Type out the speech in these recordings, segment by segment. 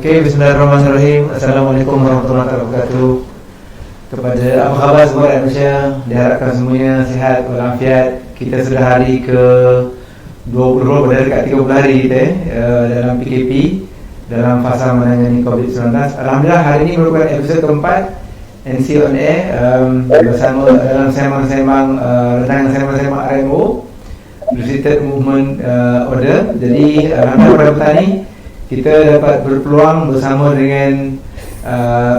Okey, bismillahirrahmanirrahim. Assalamualaikum warahmatullahi wabarakatuh. Kepada apa khabar semua rakyat Malaysia, diharapkan semuanya sihat walafiat. Kita sudah hari ke 20 pada dekat 30 hari kita dalam PKP, dalam fasa menangani COVID-19. Alhamdulillah hari ini merupakan episod keempat NC on Air bersama dalam sembang-sembang rancangan sembang-sembang RMO Restricted Movement Order. Jadi alhamdulillah pada petang ini kita dapat berpeluang bersama dengan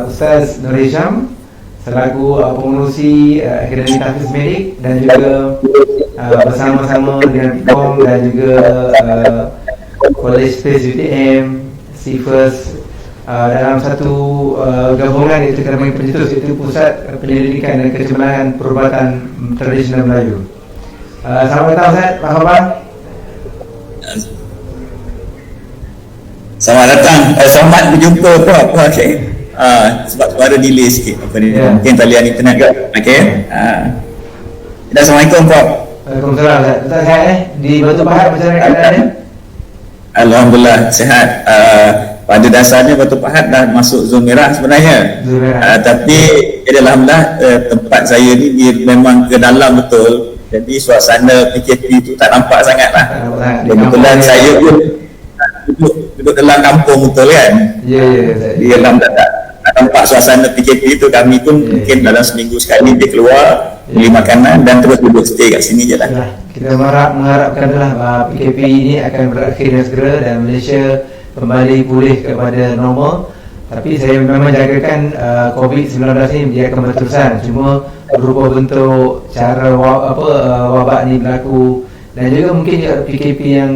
Ustaz Nur Hisham selaku pengurusi Akademi Tahfiz Medik, dan juga bersama-sama dengan PIKOM dan juga College Space UTM, CFIRST dalam satu gabungan iaitu Akademi Pencetus, iaitu Pusat Penyelidikan dan Kecemerlangan Perubatan Tradisional Melayu. Selamat datang Ustaz, apa khabar? Selamat datang, selamat berjumpa Prof. Okay. Sebab suara delay sikit apa ni, mungkin talian internet ke. Okey. Assalamualaikum Prof. Waalaikumsalam. Ustaz sihat di Batu Pahat macam mana keadaannya? Alhamdulillah sihat. Pada dasarnya Batu Pahat dah masuk zon merah sebenarnya. Tapi alhamdulillah tempat saya ni dia memang ke dalam betul. Jadi suasana PKP tu tak nampak sangatlah. Kebetulan saya pun duduk dalam kampung betul kan. Di dalam tak nampak suasana PKP tu. Kami pun mungkin dalam seminggu sekali dia keluar beli makanan dan terus duduk stay kat sini je lah. Kita mengharapkanlah PKP ini akan berakhir dengan segera dan Malaysia kembali pulih kepada normal. Tapi saya memang jagakan COVID-19 ni dia akan berterusan, cuma berupa bentuk cara wabak ni berlaku. Dan juga mungkin PKP yang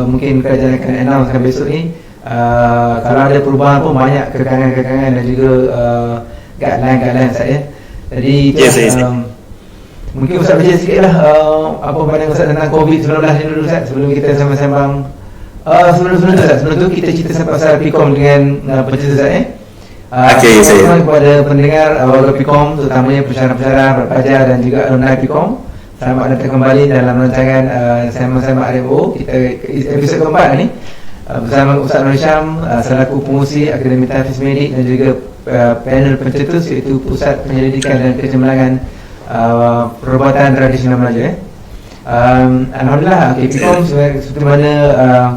mungkin kerajaan akan announce besok ni, kalau ada perubahan pun banyak kekangan-kekangan dan juga guideline Ustaz ya. Jadi mungkin Ustaz baca sikit lah apa pandangan Ustaz tentang COVID-19 ni dulu Ustaz, sebelum kita sembang-sembang. Sebelum tu kita cerita pasal PIKOM dengan pencetus Ustaz ya. Okey, saya kepada pendengar warga PIKOM, terutamanya pensyarah-pensyarah berpelajar dan juga alumni PIKOM, selamat datang kembali dalam rancangan sembang-sembang RMO kita episod keempat ni bersama Ustaz Nur Hisham selaku pengurusi Akademi Tahfiz Medik dan juga panel pencetus iaitu Pusat Penyelidikan dan Kecemerlangan Perubatan Tradisional Melayu ya. Alhamdulillah, PIKOM seperti mana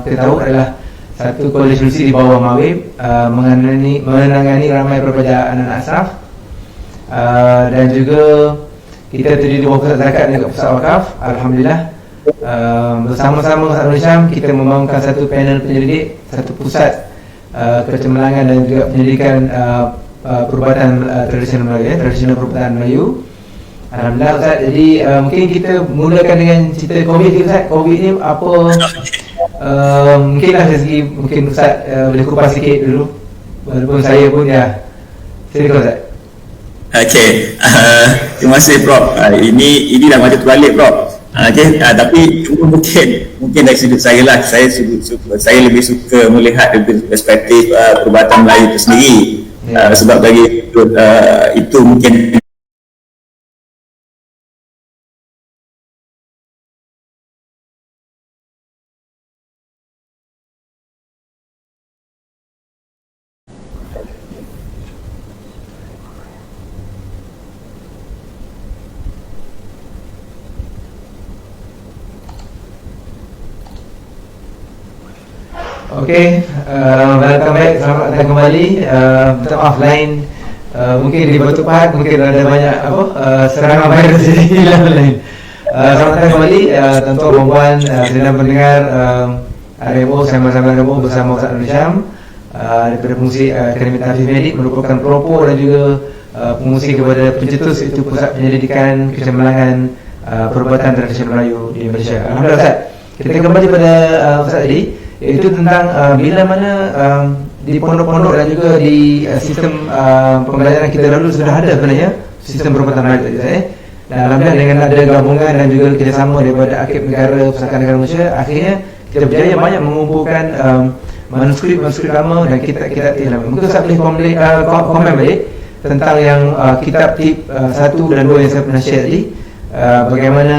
kita tahu adalah satu kolej universiti di bawah MAWIB, menangani ramai pelajar anak-anak asraf, dan juga kita terdiri di bawah Pusat Zakat dan juga Pusat Wakaf. Alhamdulillah, bersama-sama Ustaz Nur Hisham kita membangunkan satu panel penyelidik, satu pusat kecemerlangan dan juga penyelidikan perubatan tradisional Melayu, tradisional perubatan Melayu. Alhamdulillah Ustaz, jadi mungkin kita mulakan dengan cerita COVID ni Ustaz. COVID ni apa, mungkinlah dari segi, mungkin Ustaz boleh kupas sikit dulu, walaupun saya pun ya. Silakan Ustaz. Okey, terima kasih Prof. Ini dah macam terbalik Prof. Okey, tapi mungkin dari sudut saya lah, saya lebih suka melihat dari perspektif perubatan Melayu itu sendiri. Sebab bagi itu mungkin Okey, welcome back, selamat datang kembali. Minta maaf lain, mungkin di Batu Pahat mungkin ada banyak serangan virus di lain. Selamat datang kembali tuan-tuan dan puan dan pendengar RMO, sembang-sembang RMO bersama Ustaz Nur Hisham daripada pengurusi Akademi Tahfiz Medik, merupakan pelopor dan juga pengurusi kepada pencetus iaitu Pusat Penyelidikan Kecemerlangan Perubatan Tradisional Melayu di Malaysia. Alhamdulillah Ustaz, kita kembali pada Ustaz tadi, iaitu tentang bila mana di pondok-pondok dan juga di sistem pembelajaran kita dahulu sudah ada sebenarnya sistem perubatan Melayu dan alhamdulillah dengan ada gabungan dan juga kerjasama daripada Akib Negara, Pusaka Negara Malaysia, akhirnya kita berjaya banyak mengumpulkan manuskrip lama dan kitab-kitab lama. Mungkin saya boleh komen balik tentang yang kitab tip 1 dan 2 yang saya pernah share tadi. Bagaimana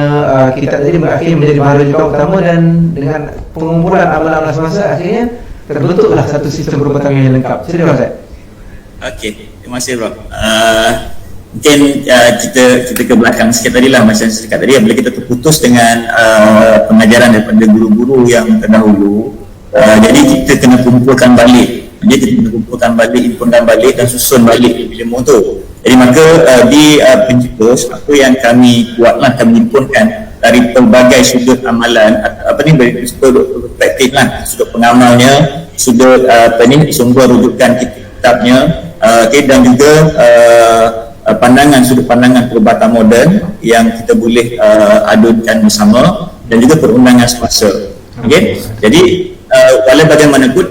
kitab tadi akhirnya menjadi bahan rujukan utama, dan dengan pengumpulan amalan-amalan semasa akhirnya terbentuklah satu sistem perubatan yang lengkap. Silakan Ustaz. Okey, terima kasih bro. Mungkin kita ke belakang sikit tadi lah, macam saya cakap tadi, bila kita terputus dengan pengajaran daripada guru-guru yang terdahulu, jadi kita kena kumpulkan balik. Jadi kita kena kumpulkan balik, himpunkan balik dan susun balik ilmu tu. Jadi maka di pencetus, apa yang kami buatlah, kami himpunkan dari pelbagai sudut amalan, dari sudut perspektif lah, sudut pengamalnya, sudut sumber rujukan kitabnya, dan juga sudut pandangan perubatan moden yang kita boleh adunkan bersama, dan juga perundangan semasa. Okay? Jadi walau bagaimanapun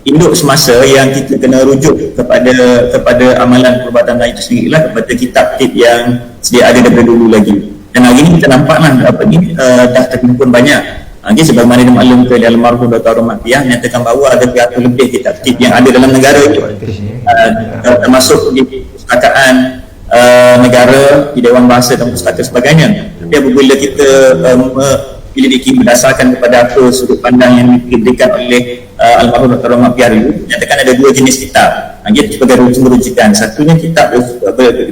induk semasa yang kita kena rujuk kepada amalan perubatan lain itu sendiri lah, kepada kitab yang sedia ada daripada dulu lagi. Dan hari ini kita nampaklah dah terhimpun banyak. Okay, sebagaimana dimaklumkan oleh almarhum Dr. Rahmat Piah, menyatakan bahawa ada 300 lebih kitab yang ada dalam negara itu, termasuk di perpustakaan negara, di Dewan Bahasa dan Pustaka sebagainya. Tapi apabila kita menyelidiki berdasarkan kepada apa sudut pandang yang diberikan oleh almarhum Dr. Rahmat Piah itu, menyatakan ada 2 jenis kitab sebagai rujukan. Satunya kitab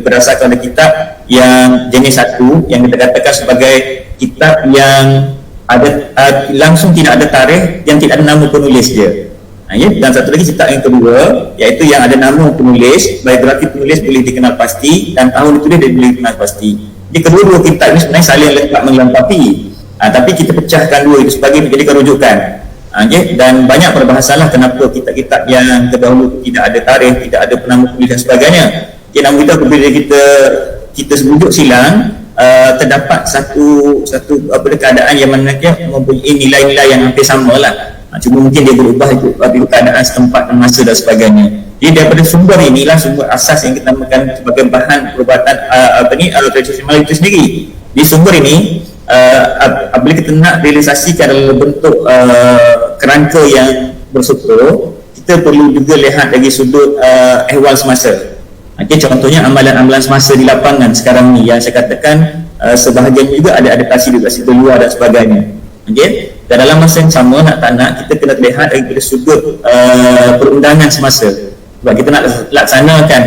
berdasarkan oleh kitab yang jenis satu, yang kita katakan sebagai kitab yang ada langsung tidak ada tarikh, yang tidak ada nama penulis dia. Dan satu lagi kitab yang kedua, iaitu yang ada nama penulis, biografi penulis boleh dikenal pasti, dan tahun itu dia boleh dikenal pasti. Jadi kedua-dua kitab ini sebenarnya saling lengkap melengkapi, tapi kita pecahkan dua itu sebagai menjadikan rujukan. Dan banyak perbahasanlah kenapa kitab-kitab yang terdahulu tidak ada tarikh, tidak ada penama penulis dan sebagainya. Namun apabila kita sebujuk silang, terdapat satu keadaan yang mana mempunyai nilai-nilai yang hampir sama lah. Cuma mungkin dia berubah ikut keadaan setempat dan masa dan sebagainya. Jadi daripada sumber inilah sumber asas yang kita namakan sebagai bahan perubatan tradisi Melayu itu sendiri. Di sumber ini apabila kita nak realisasikan dalam bentuk kerangka yang bersyukur, kita perlu juga lihat dari sudut ehwal semasa. Contohnya amalan-amalan semasa di lapangan sekarang ni yang saya katakan sebahagian juga ada adaptasi di luar dan sebagainya. Dan dalam masa yang sama, nak tak nak, kita kena lihat daripada sudut perundangan semasa. Sebab kita nak laksanakan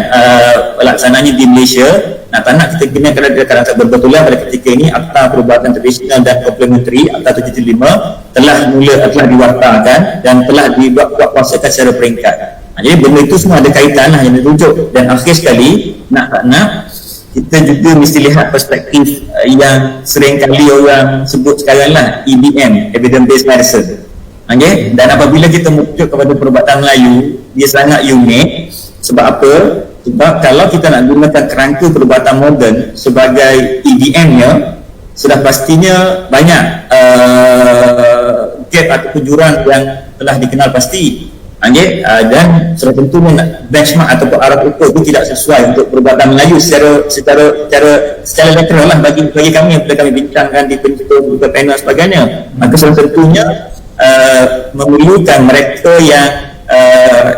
pelaksananya di Malaysia, nak tak nak kita kena kadang-kadang berbetulan pada ketika ini Akta Perubatan Tradisional dan Komplementari Akta 775 telah diwartakan dan telah dibuat-kuasakan secara peringkat. Jadi benda itu semua ada kaitan lah yang dirujuk. Dan akhir sekali, nak tak nak, kita juga mesti lihat perspektif yang sering kali orang sebut sekarang lah, EBM, Evidence Based Medicine. Dan apabila kita merujuk kepada perubatan Melayu, dia sangat unik. Sebab apa? Sebab kalau kita nak gunakan kerangka perubatan moden sebagai EBM-nya, sudah pastinya banyak gap ataupun jurang yang telah dikenal pasti. Dan sudah tentu benchmark ataupun arah ukur itu tidak sesuai untuk perubatan Melayu secara literal lah bagi kami yang kami bincangkan di pencetus panel sebagainya. Maka sudah tentunya memerlukan mereka yang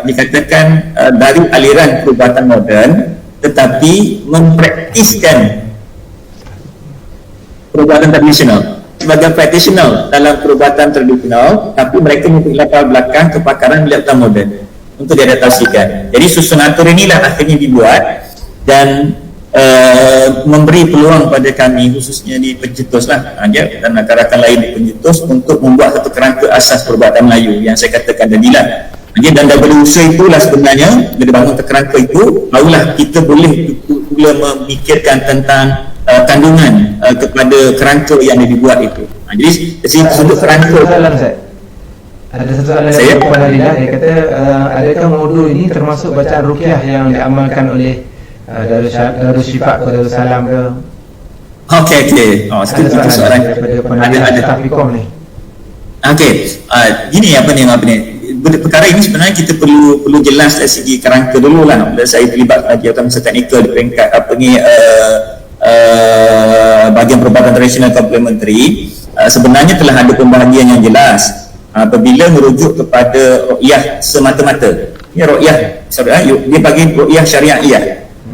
dikatakan dari aliran perubatan moden tetapi mempraktiskan perubatan tradisional sebagai practitioner dalam perubatan tradisional, tapi mereka mempunyai latar belakang kepakaran perubatan moden untuk diadaptasikan. Jadi susunatur inilah akhirnya dibuat dan memberi peluang pada kami khususnya di pencetus lah, dan rakan-rakan lain di pencetus untuk membuat satu kerangka asas perubatan Melayu yang saya katakan tadilah. Dan daripada usaha itulah sebenarnya, bila bangun kerangka itu, barulah kita boleh pula memikirkan tentang kandungan kepada kerangka yang dibuat itu. Jadi dari sudut kerangka ada satu soalan dari Puan Halilah, dia kata adakah modul ini termasuk bacaan ruqyah yang diamalkan oleh Darul Syifa atau Darul Salam ke? Okey. Itu soalan daripada Puan Halilah Tafikom ni. Gini apa ni perkara ini sebenarnya kita perlu jelas dari segi kerangka dulu lah. Bila saya terlibat kegiatan masa teknikal di peringkat bahagian perubatan tradisional komplementari, sebenarnya telah ada pembahagian yang jelas apabila merujuk kepada ruqyah semata-mata. Dia bagi ruqyah syariahiyah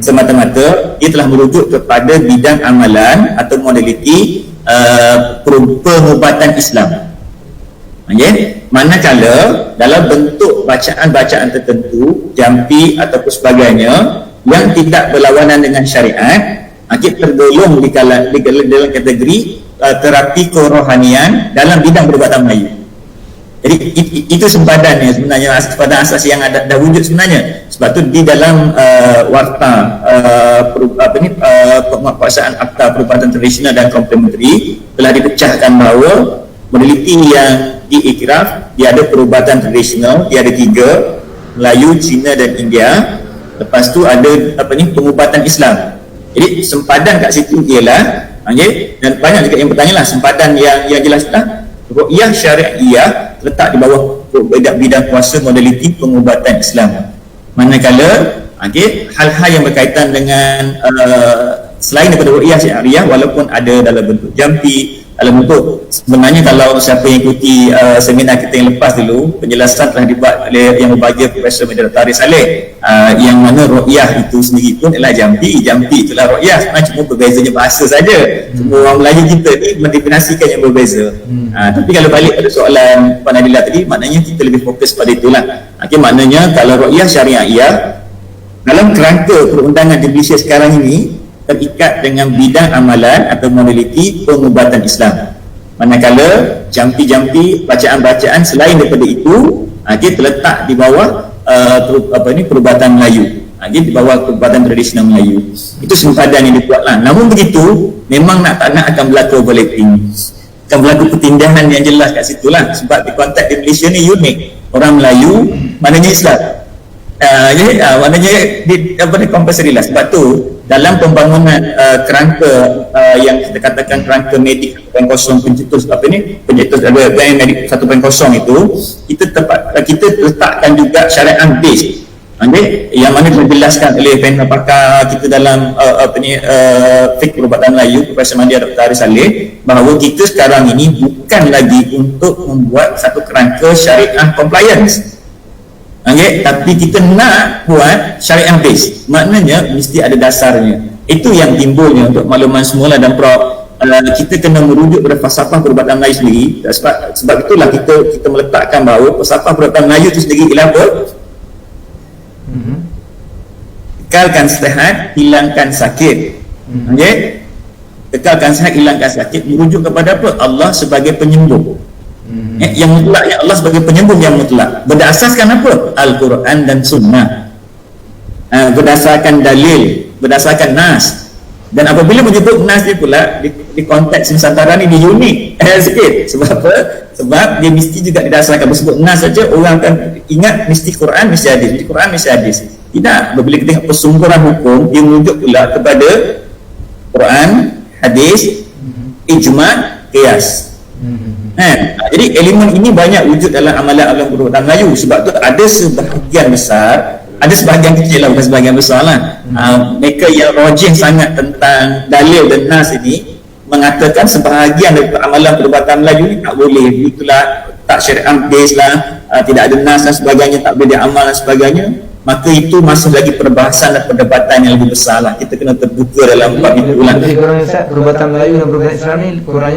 semata-mata, dia telah merujuk kepada bidang amalan atau modaliti pengubatan Islam. Okay? Manakala dalam bentuk bacaan-bacaan tertentu, jampi ataupun sebagainya yang tidak berlawanan dengan syariat, tergolong di dalam kategori terapi kerohanian dalam bidang perubatan Melayu. Jadi itu sempadannya sebenarnya, sempadan asas yang ada dah wujud sebenarnya. Sebab tu di dalam warta penguatkuasaan Akta Perubatan Tradisional dan Komplementari telah dipecahkan bahawa modaliti yang diiktiraf, dia ada perubatan tradisional, dia ada 3, Melayu, Cina dan India. Lepas tu ada pengubatan Islam. Jadi sempadan kat situ ialah dan banyak juga yang bertanya lah, sempadan yang jelas lah, ru'yah syariah letak di bawah bidang kuasa modaliti pengubatan Islam. Manakala hal-hal yang berkaitan dengan selain daripada ru'yah syariah, walaupun ada dalam bentuk jampi, dalam bentuk, sebenarnya kalau siapa yang ikuti seminar kita yang lepas dulu, penjelasan telah dibuat oleh yang berbahagia Profesor Medar Tarikh Saleh, yang mana ru'yah itu sendiri pun adalah jampi itulah ru'yah, sebenarnya cuma berbezanya bahasa saja. Semua orang Melayu kita ni mendefinisikan yang berbeza. Tapi kalau balik pada soalan Puan Nadila tadi, maknanya kita lebih fokus pada itulah. Maknanya kalau ru'yah syariah dalam kerangka perundangan di Malaysia sekarang ini terikat dengan bidang amalan atau modaliti pengubatan Islam. Manakala jampi-jampi, bacaan-bacaan selain daripada itu terletak di bawah perubatan Melayu, di bawah perubatan tradisional Melayu. Itu sempadan yang dibuatlah. Namun begitu, memang nak tak nak akan berlaku overlapping, akan berlaku pertindahan yang jelas kat situlah. Sebab di konteks di Malaysia ni unik, orang Melayu maknanya Islam, maknanya di compulsory lah. Sebab tu dalam pembangunan kerangka yang kita katakan kerangka medik 1.0 pencetus pencetus Band Medik 1.0 itu, kita letakkan juga syariat base, yang mana dijelaskan oleh panel pakar kita dalam fiqh perubatan Melayu, Profesor Mandia Dr. Tarikh Saleh, bahawa kita sekarang ini bukan lagi untuk membuat satu kerangka syariah compliance, tapi kita nak buat syariah base, maknanya mesti ada dasarnya. Itu yang timbulnya untuk makluman semula. Dan Prof, kita kena merujuk pada falsafah perubatan Melayu sendiri. Sebab itulah kita meletakkan bahawa falsafah perubatan Melayu itu sendiri ialah apa? Kekalkan sehat, hilangkan sakit. Kekalkan sehat, hilangkan sakit, merujuk kepada apa? Allah sebagai penyembuh. Yang mutlaknya Allah sebagai penyembuh yang mutlak, berdasarkan apa? Al-Quran dan Sunnah, berdasarkan dalil, berdasarkan nas. Dan apabila menyebut nas dia pula di konteks Nusantara ni dia unik sikit. Sebab apa? Sebab dia mesti juga didasarkan. Bersebut nas saja orang akan ingat mesti Quran, mesti hadis, mesti Quran, mesti hadis. Tidak. Apabila kita tengok persumberan hukum, dia merujuk pula kepada Quran, hadis, ijma', qiyas. Jadi elemen ini banyak wujud dalam amalan-amalan perubatan Melayu. Sebab tu ada sebahagian besar, ada sebahagian kecil lah, bukan sebahagian besar lah, mereka yang rajih sangat tentang dalil dan nas ini mengatakan sebahagian daripada amalan perubatan Melayu ni tak boleh, itulah tak syariah base lah, tidak ada nas dan sebagainya, tak boleh diamal dan sebagainya. Maka itu masih lagi perbahasan dan perdebatan yang lebih besar lah. Kita kena terbuka dalam bab itu lah. Jadi kurang perubatan Melayu dan perubatan Islam ni kurang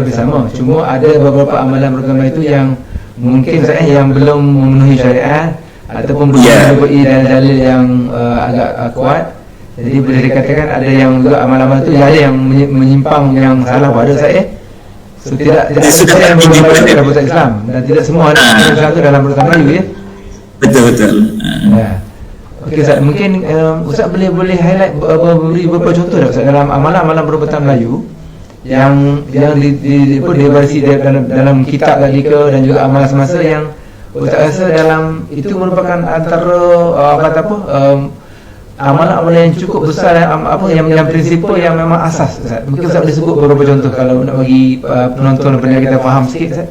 lebih sama. Cuma ada beberapa amalan perubatan Melayu itu yang mungkin yang belum memenuhi syariat ataupun belum melalui dalil yang agak kuat. Jadi boleh dikatakan ada yang juga amal-amal itu ada yang menyimpang, yang salah pada saya. So, tidak semua yang merupakan perubatan Islam, dan tidak semua ada Islam itu dalam perubatan Melayu, ya. Betul. Okey Ustaz, mungkin Ustaz boleh highlight beri beberapa contoh Ustaz dalam amalan-amalan perubatan Melayu yang dibarisi dalam kitab tadi ke, dan juga amalan semasa yang Ustaz rasa dalam itu merupakan antara amalan-amalan yang cukup besar, yang prinsipal yang memang asas Ustaz. Mungkin Ustaz boleh sebut beberapa contoh kalau nak bagi penonton dan pendengar kita faham sikit Ustaz.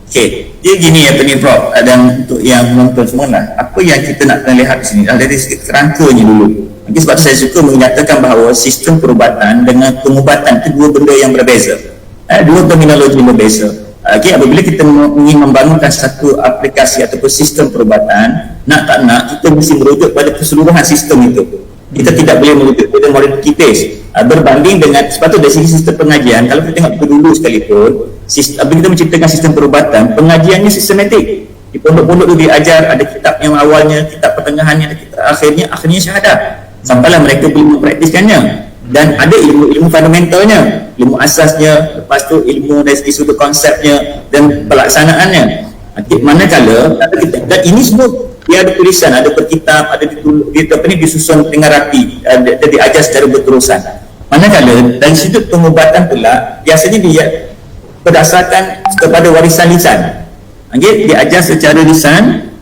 Okey, dia gini Prof, dan untuk yang menonton semua lah, apa yang kita nak kena lihat di sini dari segi kerangkanya dulu. Mungkin sebab saya suka menyatakan bahawa sistem perubatan dengan pengubatan itu dua benda yang berbeza, dua terminologi yang berbeza. Okey, apabila kita ingin membangunkan satu aplikasi ataupun sistem perubatan, nak tak nak kita mesti merujuk pada keseluruhan sistem itu. Kita tidak boleh merujuk pada morality based. Berbanding dengan sebab tu dari segi sistem pengajian, kalau kita tengok dulu sekalipun, apabila kita menceritakan sistem perubatan, pengajiannya sistematik. Di pondok-pondok tu diajar, ada kitab yang awalnya, kitab pertengahannya, ada kitab akhirnya syahadah. Sampailah mereka boleh mempraktiskannya. Dan ada ilmu fundamentalnya, ilmu asasnya, lepas tu ilmu dari segi sudut konsepnya dan pelaksanaannya. Manakala dan ini semua dia ada tulisan, ada berkitab, ada disusun dengan rapi, ada diajar secara berterusan. Manakala dari sudut pengubatan pula biasanya dia berdasarkan kepada warisan lisan. Okay, diajar secara lisan,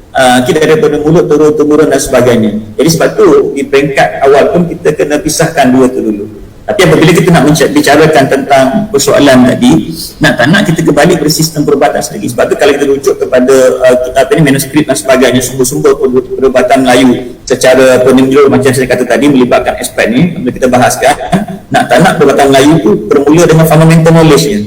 kita daripada mulut turun-temurun dan sebagainya. Jadi sebab tu di peringkat awal pun kita kena pisahkan dua tu dulu. Tapi apabila kita nak bicarakan tentang persoalan tadi, tak nak kita kembali ke sistem perubatan sendiri. Sebab tu kalau kita rujuk kepada manuskrip dan sebagainya, sumber-sumber perubatan Melayu secara menyeluruh macam saya kata tadi, melibatkan aspek ni, kita bahaskan, nak perubatan Melayu tu bermula dengan fundamental knowledge-nya.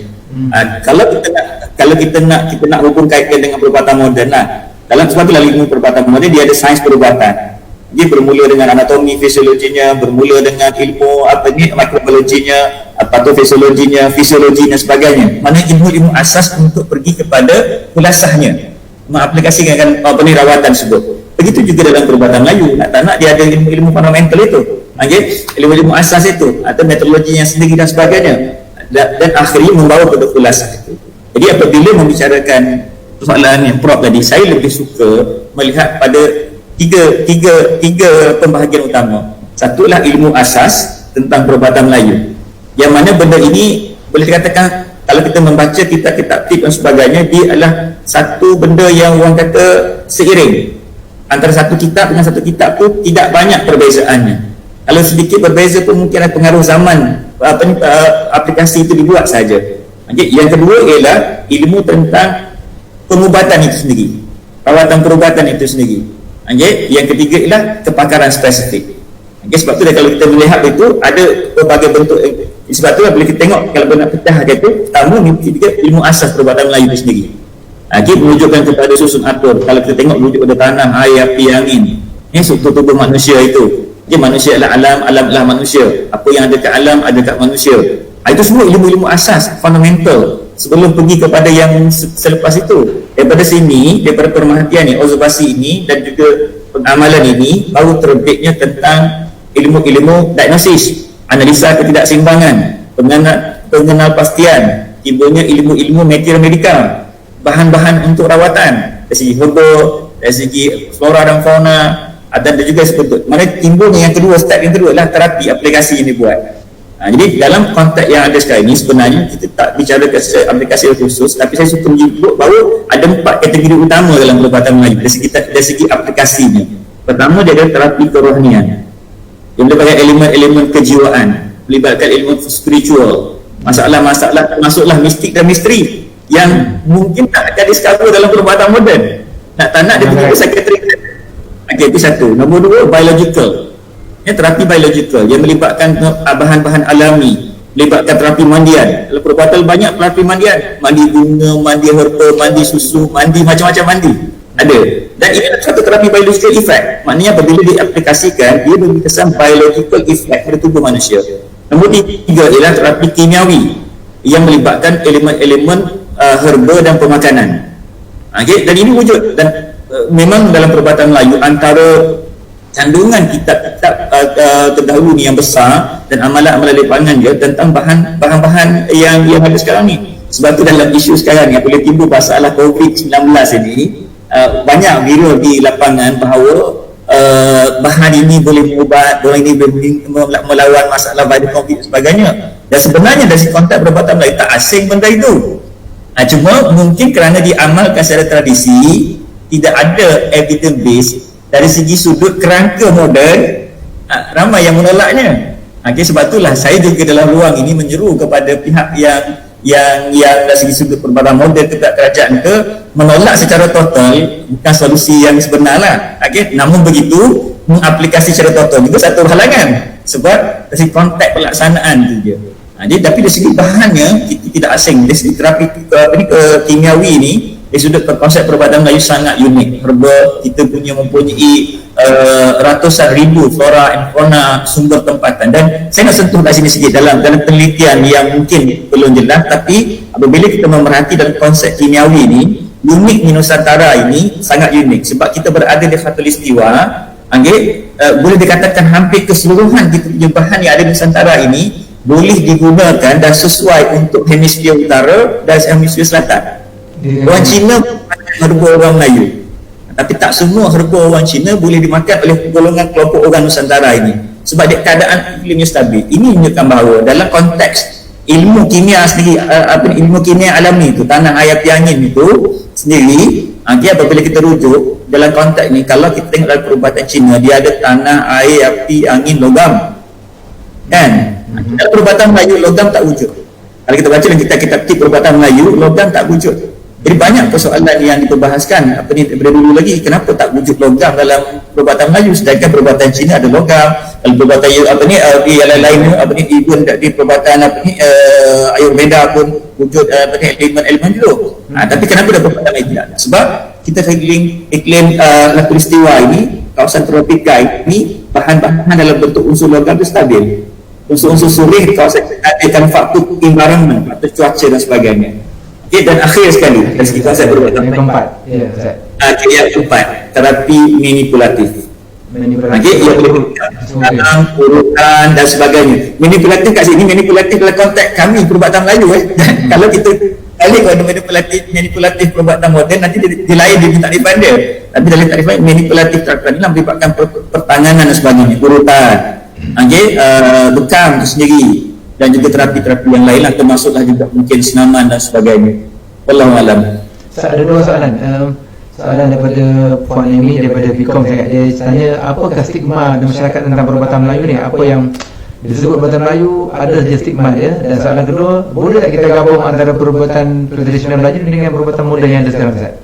Kalau kita nak hubung kaitkan dengan perubatan moden lah. Dalam sebab itulah ilmu perubatan moden dia ada sains perubatan. Dia bermula dengan anatomi, fisiologinya, bermula dengan ilmu mikrobiologinya, patofisiologinya, fisiologi dan sebagainya. Mana ilmu-ilmu asas untuk pergi kepada kulasahnya, mengaplikasikan rawatan tersebut. Begitu juga dalam perubatan Melayu, nak dia ada ilmu-ilmu fundamental itu, ilmu-ilmu asas itu, atau metodologi yang sendiri dan sebagainya, dan akhirnya membawa kepada kulasah itu. Jadi apabila membicarakan soalan yang prop tadi, saya lebih suka melihat pada tiga pembahagian utama. Satulah ilmu asas tentang perubatan Melayu, yang mana benda ini boleh dikatakan kalau kita membaca kitab-kitab tip dan sebagainya, dia adalah satu benda yang orang kata seiring antara satu kitab dengan satu kitab tu tidak banyak perbezaannya. Kalau sedikit berbeza pun mungkin ada pengaruh zaman aplikasi itu dibuat saja. Yang kedua ialah ilmu tentang pengubatan itu sendiri, rawatan perubatan itu sendiri. Yang ketiga ialah kepakaran spesifik. Sebab tu kalau kita melihat itu ada berbagai bentuk. Sebab tu bila kita tengok kalau nak pecah itu, pertama ketiga ilmu asas perubatan Melayu itu sendiri. Menunjukkan kepada susun atur. Kalau kita tengok merujuk pada tanah, air, api, angin, struktur tubuh manusia itu. Manusia adalah alam, alam adalah manusia. Apa yang ada kat alam ada kat manusia. Itu semua ilmu-ilmu asas fundamental sebelum pergi kepada yang selepas itu. Daripada sini, daripada pemerhatian ni, observasi ini dan juga pengamalan ini, baru terbitnya tentang ilmu-ilmu diagnosis, analisa ketidakseimbangan, pengenalpastian, timbulnya ilmu-ilmu material medikal, bahan-bahan untuk rawatan dari segi herba, dari segi flora dan fauna, dan juga sebetulnya mana timbulnya yang kedua, step yang kedua adalah terapi aplikasi yang dibuat. Jadi dalam konteks yang ada sekarang ini, sebenarnya kita tak bicara aplikasi khusus, tapi saya suka menyebut bahawa ada 4 kategori utama dalam perubatan Melayu dari segi aplikasinya. Pertama, dia ada terapi kerohanian yang melibatkan elemen-elemen kejiwaan, melibatkan ilmu spiritual, masalah-masalah termasuklah mistik dan misteri yang mungkin tak akan discover dalam perubatan moden. Tak nak dia pergi ke psikiatrik. Itu satu. Nombor 2, biological. Terapi biological yang melibatkan bahan-bahan alami, melibatkan terapi mandian. Dalam perubatan banyak terapi mandian, mandi bunga, mandi herba, mandi susu, mandi macam-macam mandi ada. Dan ini adalah satu terapi biological effect. Maknanya apabila diaplikasikan, dia memberi kesan biological effect pada tubuh manusia. Nombor 3 ialah terapi kimiawi yang melibatkan elemen-elemen herba dan pemakanan. Dan ini wujud dan memang dalam perubatan Melayu antara kandungan kitab-kitab terdahulu ni yang besar dan amalan-amalan lipangan dia tentang bahan-bahan yang ada sekarang ni. Sebab tu dalam isu sekarang ni boleh timbul masalah COVID-19 ini, banyak viral di lapangan bahawa bahan ini boleh mengubat, bahan ini boleh melawan masalah virus COVID dan sebagainya. Dan sebenarnya dari konteks perubatan Melayu tak asing benda itu. Cuma mungkin kerana diamalkan secara tradisi, tidak ada evidence base dari segi sudut kerangka moden, ramai yang menolaknya. Sebab itulah saya juga dalam ruang ini menyeru kepada pihak yang dari segi sudut perubatan moden ke kerajaan ke menolak secara total, bukan solusi yang sebenar lah. Namun begitu mengaplikasi secara total juga satu halangan sebab dari konteks pelaksanaan tu je. Tapi dari segi bahannya kita tidak asing. Dari segi terapi kimiawi ni dari sudut konsep perubatan Melayu sangat unik. Herba kita punya mempunyai ratusan ribu flora and fauna sumber tempatan, dan saya nak sentuh kat sini sikit dalam penelitian yang mungkin belum jelas, tapi apabila kita memerhati dalam konsep kimiawi ni, unik Nusantara ini sangat unik sebab kita berada di khatulistiwa. Boleh dikatakan hampir keseluruhan kita punya bahan yang ada di Nusantara ini boleh digunakan dan sesuai untuk hemisfer utara dan hemisfer selatan. Orang Cina makan herba orang Melayu, tapi tak semua herba orang Cina boleh dimakan oleh golongan kelompok orang Nusantara ini sebab dia keadaan iklimnya stabil. Ini menunjukkan bahawa dalam konteks ilmu kimia sendiri, ilmu kimia alami itu, tanah, air, api, angin itu sendiri, apabila kita rujuk dalam konteks ni, kalau kita tengok dalam perubatan Cina, dia ada tanah, air, api, angin, logam, kan? Dalam perubatan Melayu, logam tak wujud. Kalau kita baca dalam kitab-kitab perubatan Melayu, logam tak wujud. Jadi banyak persoalan yang diperbahaskan daripada dulu lagi, kenapa tak wujud logam dalam perubatan Melayu sedangkan perubatan Cina ada logam. Kalau perubatan di yang lain even di perubatan Ayurveda pun wujud elemen-elemen dulu. Tapi kenapa dalam perubatan Melayu tidak? Sebab kita iklim khatulistiwa ini, kawasan tropika ini, bahan-bahan dalam bentuk unsur logam itu stabil. Unsur-unsur surih kawasan ada faktor environment, faktor cuaca dan sebagainya. Dan akhir sekali dari segi konsep perubatan keempat, yang keempat, terapi manipulatif. Ia boleh dalam urutan dan sebagainya. Manipulatif kat sini, manipulatif dalam konteks kami perubatan Melayu. Kalau kita balik kepada manipulatif perubatan moden, nanti di lain dia minta dipandir. Tapi dalam takrifan manipulatif terapi ini melibatkan pertanganan dan sebagainya, urutan, bekam itu sendiri, dan juga terapi-terapi yang lain lah, termasuklah juga mungkin senaman dan sebagainya. Wallahualam. Ada dua soalan. Soalan daripada Puan Amy daripada Vicom, dia tanya apakah stigma di masyarakat tentang perubatan Melayu ni, apa yang disebut perubatan Melayu ada je stigma dia. Dan soalan kedua, boleh tak kita gabung antara perubatan tradisional Melayu dengan perubatan moden yang ada sekarang, Ustaz?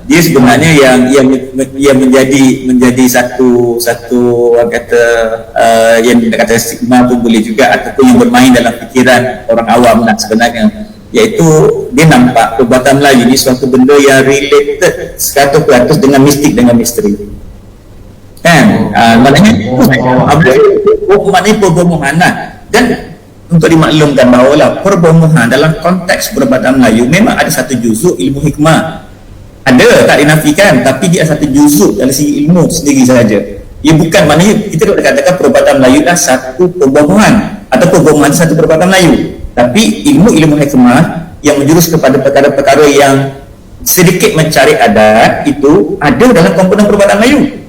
Dia sebenarnya yang menjadi satu orang kata yang kata stigma pun boleh juga, ataupun yang bermain dalam fikiran orang awam lah sebenarnya, iaitu dia nampak perubatan Melayu ni suatu benda yang related 100% dengan mistik, dengan misteri, kan? Maknanya perbohongan lah. Dan untuk dimaklumkan bahawa perbohongan dalam konteks perubatan Melayu memang ada satu juzuk ilmu hikmah, ada, tak dinafikan, tapi dia satu juzuk dari segi ilmu sendiri sahaja. Ia bukan maknanya kita tak katakan perubatan Melayu adalah satu perbohongan atau perbohongan satu perubatan Melayu, tapi ilmu hikmah yang menjurus kepada perkara-perkara yang sedikit mencari adat itu ada dalam komponen perubatan Melayu,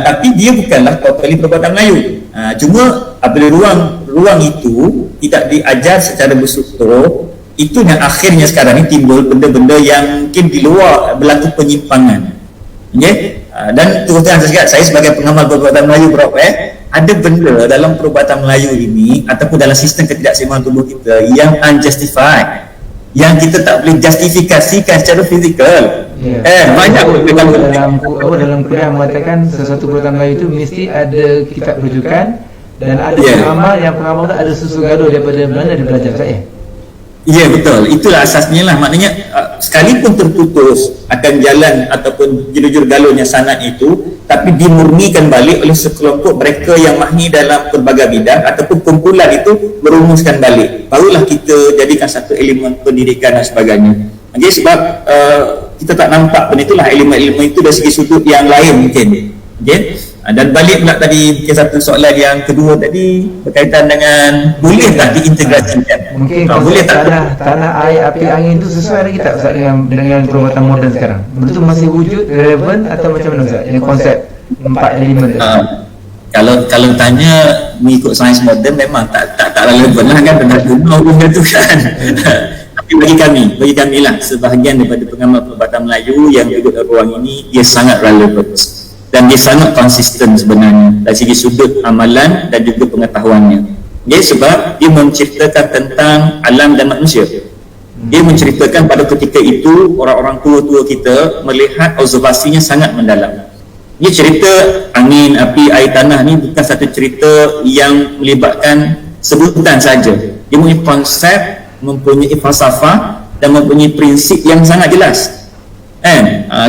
tapi dia bukanlah totally perubatan Melayu. Cuma apabila ruang itu tidak diajar secara berstruktur, itu yang akhirnya sekarang ni timbul benda-benda yang mungkin di luar berlaku penyimpangan. Dan terus terang saya sebagai pengamal perubatan Melayu ada benda dalam perubatan Melayu ini ataupun dalam sistem ketidakseimbangan tubuh kita yang unjustified, yang kita tak boleh justifikasikan secara fizikal. Banyak dalam kuliah mengatakan sesuatu perubatan Melayu itu mesti ada kitab rujukan dan ada pengamal yang pengamal tu ada susu gaduh daripada mana dia belajar saya. Ya, betul, itulah asasnya lah. Maknanya sekalipun terputus akan jalan ataupun jurur galurnya sanad itu, tapi dimurnikan balik oleh sekelompok mereka yang mahir dalam pelbagai bidang ataupun kumpulan itu merumuskan balik, barulah kita jadikan satu elemen pendidikan dan sebagainya. Sebab kita tak nampak pun itulah elemen-elemen itu dari segi sudut yang lain mungkin. Dan balik pula tadi mungkin satu soalan yang kedua tadi berkaitan dengan boleh tak diintegrasikan? Mungkin boleh tak tanah, air, api, angin itu sesuai lagi tak Ustaz dengan perubatan moden sekarang? Benda tu masih wujud, relevan atau macam mana Ustaz? Dengan konsep 4 elemen tu. Kalau tanya mengikut sains moden memang tak relevan lah kan, benda kuno benda tu kan. Tapi bagi kami lah sebahagian daripada pengamal perubatan Melayu yang duduk dalam ruang ini, dia sangat relevan dan dia sangat konsisten sebenarnya dari segi sudut amalan dan juga pengetahuannya. Sebab dia menceritakan tentang alam dan manusia. Dia menceritakan pada ketika itu orang-orang tua-tua kita melihat observasinya sangat mendalam. Dia cerita angin, api, air, tanah ni bukan satu cerita yang melibatkan sebutan saja. Dia punya konsep mempunyai falsafah dan mempunyai prinsip yang sangat jelas.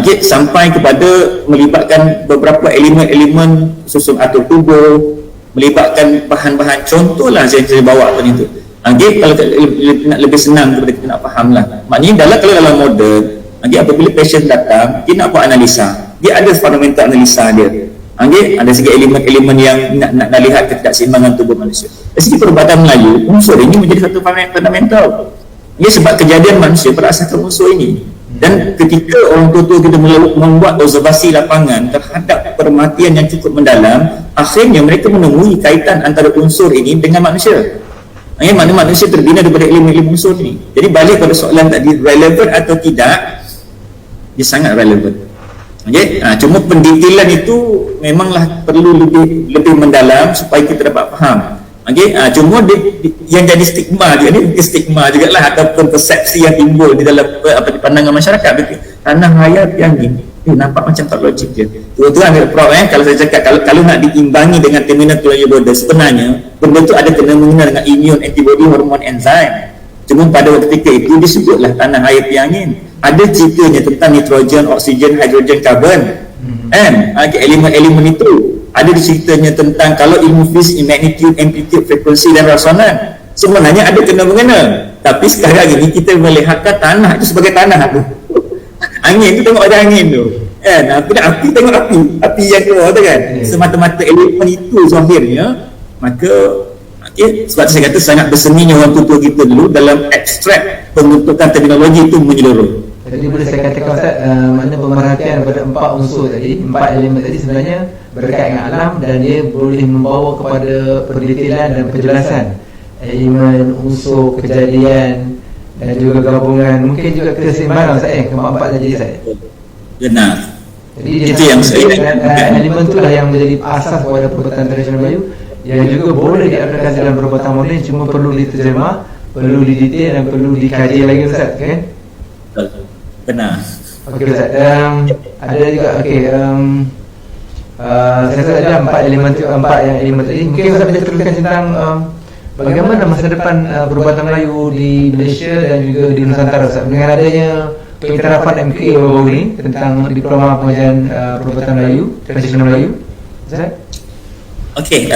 Okay, sampai kepada melibatkan beberapa elemen-elemen susun atur tubuh, melibatkan bahan-bahan, contohlah saya bawa tadi tu. Okay, kalau nak lebih senang kepada kita nak faham lah. Maknanya kalau dalam model, apabila patient datang, dia nak buat analisa, dia ada fundamental analisa dia. Ada segi elemen-elemen yang nak lihat ketidakseimbangan tubuh manusia. Dari segi perubatan Melayu, unsur ini menjadi satu fundamental. Sebab kejadian manusia berasaskan unsur ini. Dan ketika orang tua kita membuat observasi lapangan terhadap permatian yang cukup mendalam, akhirnya mereka menemui kaitan antara unsur ini dengan manusia. Mana manusia terbina daripada elemen-elemen unsur ini. Jadi balik pada soalan tadi, relevan atau tidak, dia sangat relevan. Okay? Cuma pendetailan itu memanglah perlu lebih mendalam supaya kita dapat faham. Okay? Cuma yang jadi stigma juga ni, stigma jugalah ataupun persepsi yang timbul di dalam di pandangan masyarakat. Tanah hayat yang ini nampak macam tak logik je. Tuan-tuan Prof, kalau saya cakap kalau nak diimbangi dengan terminologi border, sebenarnya benda tu ada kena-mengena dengan immune, antibody, hormon, enzim. Cuma pada waktu ketika itu disebutlah tanah air piang angin. Ada ceritanya tentang nitrogen, oksigen, hidrogen, karbon. Elemen-elemen itu ada ceritanya tentang kalau ilmu fisik, magnitude, amplitude, frekuensi dan resonan. Sebenarnya ada kena-mengena. Tapi sekarang ini kita melihatkan tanah itu sebagai tanah tu. Angin tu tengok ada angin tu. Api tengok api yang keluar tu kan. Semata-mata elemen itu zahirnya, maka sebab saya kata sangat berseninya orang tua kita dulu dalam ekstrak pembentukan terminologi itu menyeluruh. Jadi boleh saya katakan Ustaz, mana pemerhatian pada 4 unsur tadi, 4 elemen tadi sebenarnya berkait dengan alam dan dia boleh membawa kepada pendetailan dan penjelasan elemen, unsur, kejadian dan juga gabungan, mungkin juga keseimbangan Ustaz, keempat-empat tadi Ustaz. Benar. Jadi itu yang saya elemen itulah yang menjadi asas kepada perubatan tradisional Melayu yang juga boleh diaplikasi dalam perubatan moden, cuma perlu diterjemah, perlu didetail dan perlu dikaji lagi Ustaz, kan? Benar. Okey Ustaz, ada juga saya rasa ada 4 elemen tadi. Mungkin Ustaz boleh teruskan tentang bagaimana masa depan perubatan Melayu di Malaysia dan juga di Nusantara Ustaz, dengan adanya pengiktirafan MKA baru-baru ini tentang diploma pengajaran perubatan Melayu, tradisional Melayu Ustaz. Okey,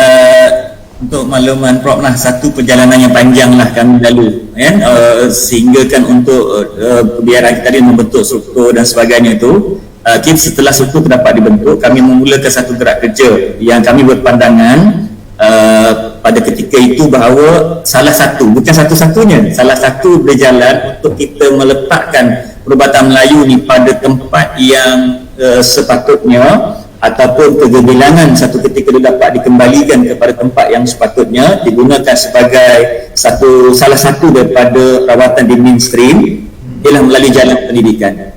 untuk makluman Prof lah, satu perjalanan yang panjang lah kami lalu sehingga kan untuk kebiaran kita tadi membentuk struktur dan sebagainya itu, setelah struktur dapat dibentuk, kami memulakan satu gerak kerja yang kami berpandangan pada ketika itu bahawa salah satu, bukan satu-satunya, salah satu berjalan untuk kita meletakkan perubatan Melayu ni pada tempat yang sepatutnya, ataupun kegemilangan satu ketika dia dapat dikembalikan kepada tempat yang sepatutnya, digunakan sebagai salah satu daripada rawatan di mainstream, ialah melalui jalan pendidikan.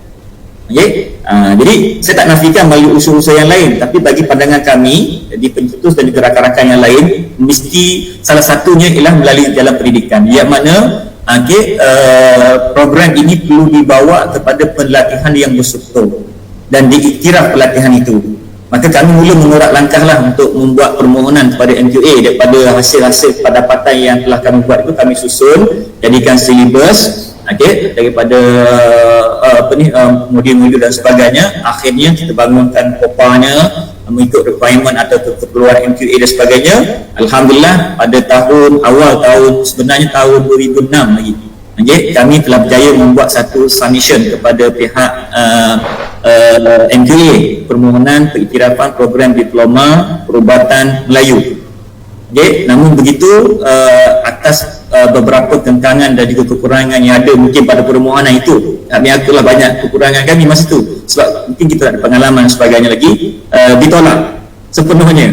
Okay? Jadi saya tak nafikan melalui usul-usul yang lain, tapi bagi pandangan kami di pencetus dan juga rakan-rakan yang lain, mesti salah satunya ialah melalui jalan pendidikan, yang mana program ini perlu dibawa kepada pelatihan yang berstruktur dan diiktiraf pelatihan itu. Maka kami mula mengurat langkah lah untuk membuat permohonan kepada MQA daripada hasil-hasil pendapatan yang telah kami buat itu, kami susun, jadikan silibus, daripada modul-modul dan sebagainya. Akhirnya kita bangunkan kopanya mengikut requirement atau keperluan MQA dan sebagainya. Alhamdulillah pada sebenarnya tahun 2006 lagi, kami telah berjaya membuat satu submission kepada pihak MQA, permohonan pengiktirafan program diploma perubatan Melayu. Namun begitu, atas beberapa kenkangan dan juga kekurangan yang ada mungkin pada permohonan itu, kami akulah banyak kekurangan kami masa itu, sebab mungkin kita tak ada pengalaman dan sebagainya lagi, ditolak sepenuhnya.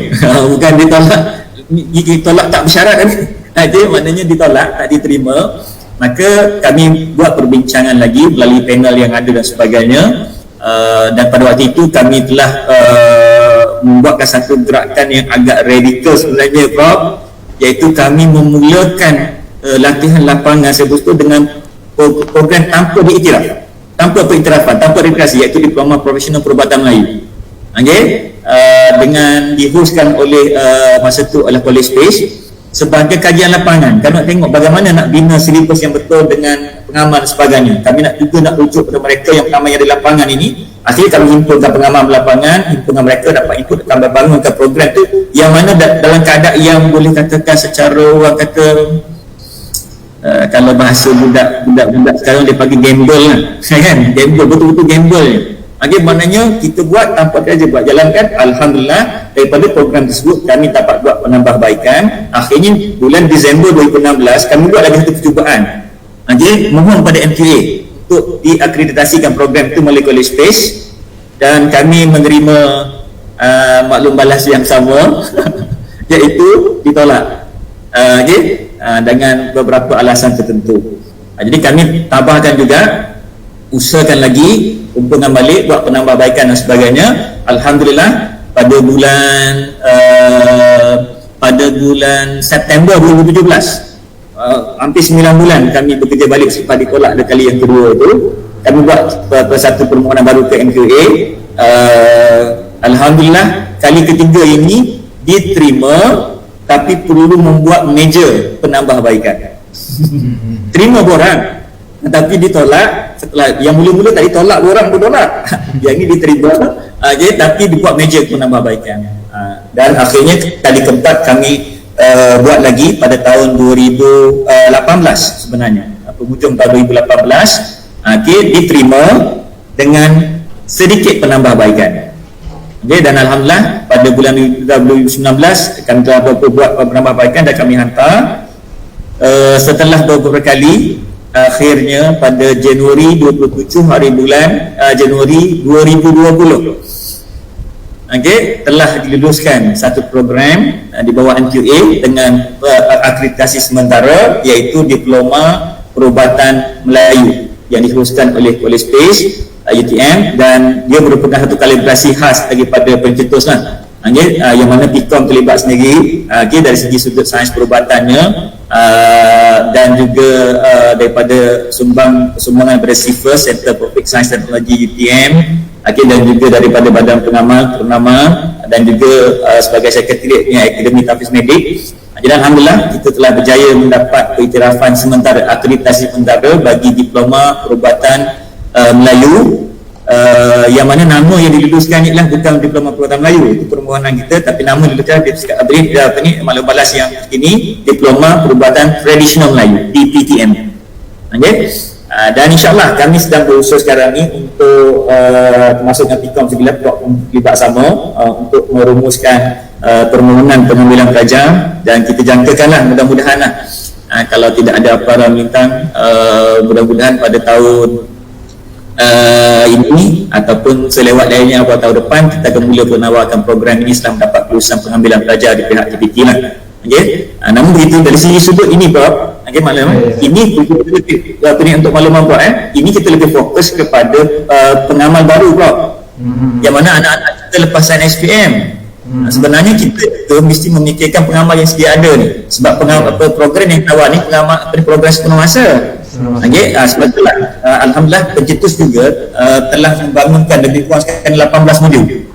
Bukan ditolak tak bersyarat kan? Maknanya ditolak, tak diterima. Maka kami buat perbincangan lagi melalui panel yang ada dan sebagainya, dan pada waktu itu kami telah membuatkan satu gerakan yang agak radikal sebenarnya Prof, iaitu kami memulakan latihan lapangan sebut dengan program tanpa diiktiraf, tanpa pengiktirafan, tanpa registrasi, iaitu diploma profesional perubatan Melayu. Dengan dihostkan oleh masa itu oleh College Space, sebagai kajian lapangan. Kami nak tengok bagaimana nak bina silibus yang betul dengan pengamal dan sebagainya. Kami nak juga nak rujuk kepada mereka yang pengamal yang di lapangan ini. Akhirnya kami himpunkan pengamal di lapangan, himpunkan mereka dapat input, kami bangunkan program tu yang mana dalam keadaan yang boleh katakan secara orang kata kalau bahasa budak sekarang dia panggil gamble lah, kan? Gamble, betul-betul gamble. Okey, maknanya kita buat tanpa kerja buat jalankan. Alhamdulillah daripada program tersebut kami dapat buat penambahbaikan. Akhirnya bulan Disember 2016 kami buat lagi satu percubaan. Okey, mohon pada MQA untuk diakreditasikan program itu melalui College Space, dan kami menerima maklum balas yang sama iaitu ditolak. Okey, dengan beberapa alasan tertentu. Jadi kami tambahkan juga, usahakan lagi, hubungan balik, buat penambahbaikan dan sebagainya. Alhamdulillah pada bulan September 2017, hampir 9 bulan kami bekerja balik selepas ditolak kali yang kedua itu, kami buat satu permohonan baru ke MQA. Alhamdulillah kali ketiga ini diterima, tapi perlu membuat meja penambahbaikan. Terima borang, tapi ditolak. Setelah yang mula-mula tak ditolak, orang pun tolak. Yang ini diterima je, tapi dibuat meja penambahbaikan. Dan akhirnya kali keempat kami buat lagi pada tahun 2018 sebenarnya, penghujung tahun 2018. Diterima dengan sedikit penambahbaikan. Dan alhamdulillah pada bulan 2019 kami telah buat penambahbaikan dan kami hantar. Setelah beberapa kali, akhirnya pada Januari 27 hari bulan Januari 2020, telah diluluskan satu program di bawah MQA dengan akreditasi sementara, iaitu Diploma Perubatan Melayu yang diluluskan oleh College Space UTM, dan dia merupakan satu kalibrasi khas daripada pencetus lah. Yang mana PIKOM terlibat sendiri dari segi sudut sains perubatannya, dan juga daripada sumbangan daripada CIFER, Center for Public Science Technology UTM, dan juga daripada Badan Pengamal dan juga sebagai sekretariatnya Akademi Tafiz Medik. Jadi alhamdulillah kita telah berjaya mendapat pengiktirafan sementara, akreditasi sementara bagi Diploma Perubatan Melayu, yang mana nama yang diluluskan ialah bukan Diploma Perubatan Melayu, itu permohonan kita, tapi nama diluluskan maklum balas yang terkini, Diploma Perubatan Tradisional Melayu, DPTM. Dan insyaAllah kami sedang berusaha sekarang ni untuk termasuk dengan PIKOM segala terlibat sama untuk merumuskan permohonan pengambilan pelajar, dan kita jangkakanlah mudah-mudahan kalau tidak ada apa-apa melintang, mudah-mudahan pada tahun ini ataupun selewat lainnya pada tahun depan kita akan mula menawarkan program ini setelah mendapat kelulusan pengambilan pelajar di pihak JPT lah. Namun begitu dari segi sudut ini Prof, ini untuk makluman Prof, ini kita lebih fokus kepada pengamal baru Prof, yang mana anak-anak kita lepasan SPM. Sebenarnya kita mesti memikirkan pengamal yang sedia ada ni, sebab program yang tawar ni program sepenuh masa. Sebab itulah alhamdulillah pencetus juga telah membangunkan lebih kurang 18 modul.